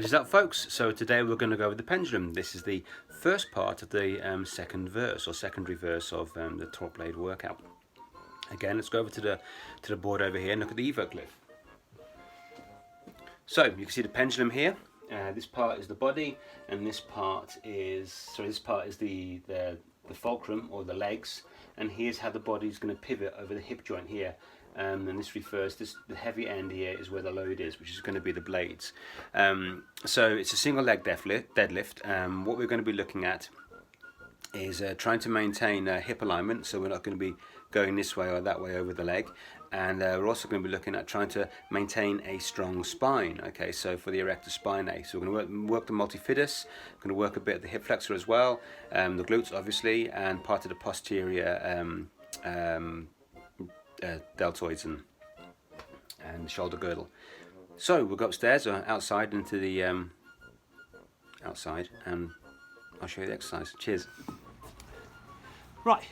What is up, folks? So today we're going to go with the pendulum. This is the first part of the second verse or secondary verse of the Torqueblade workout. Again, let's go over to the board over here and look at the evo glyph. So you can see the pendulum here. This part is the body, and this part is the fulcrum or the legs, and here's how the body is going to pivot over the hip joint here. And this refers to the heavy end here is where the load is, which is going to be the blades. So it's a single leg deadlift. What we're going to be looking at is trying to maintain hip alignment, so we're not going to be going this way or that way over the leg, and we're also going to be looking at trying to maintain a strong spine. Okay, so for the erector spinae, so we're going to work the multifidus, we're going to work a bit of the hip flexor as well, the glutes obviously, and part of the posterior deltoids and shoulder girdle. So we'll go upstairs or outside into the outside, and I'll show you the exercise. Cheers. Right,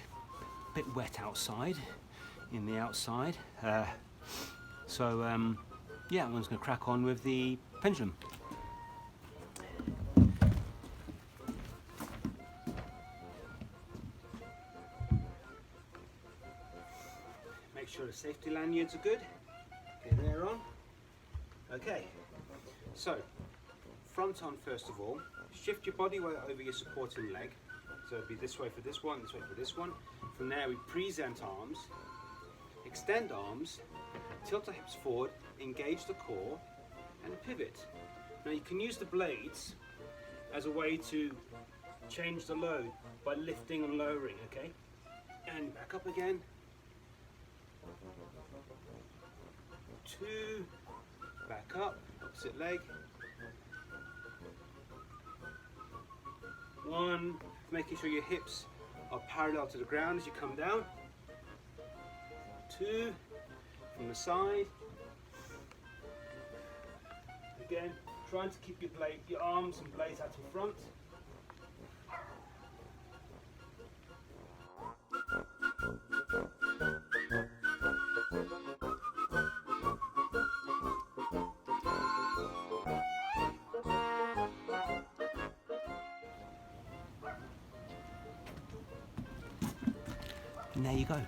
a bit wet outside, in the outside. Yeah, I'm just going to crack on with the pendulum. Make sure the safety lanyards are good. Okay, they're on. Okay, so front on first of all. Shift your body weight over your supporting leg. So it'll be this way for this one, this way for this one. From there we present arms, extend arms, tilt the hips forward, engage the core, and pivot. Now you can use the blades as a way to change the load by lifting and lowering, okay? And back up again. 2, back up, opposite leg. 1, making sure your hips are parallel to the ground as you come down. 2, from the side. Again, trying to keep your arms and blades out in front. And there you go.